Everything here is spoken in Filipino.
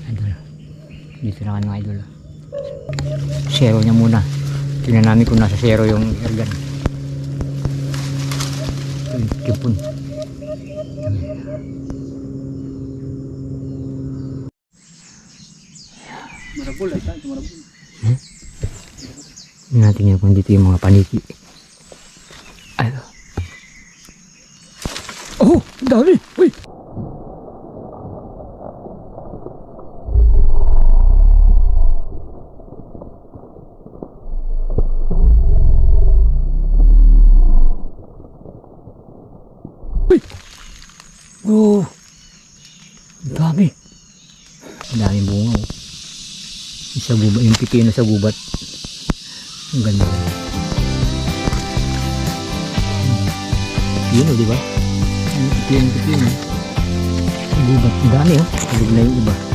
Idol. Dito na mga idol. Zero niya muna. Tingnan namin kung nasa zero yung airgun. Kipon. Marabol ay tayo, marabol. Natin yan kung dito yung mga paniki. Ay. Oh, dami. Uy. Uy. Oh. Dami. Daming bunga oh. Sa gubat, yung pipino sa gubat. Ang ganda. Yun o, diba? Yung pipino. Ang gubat. Ang dami o. Tulog na yung iba.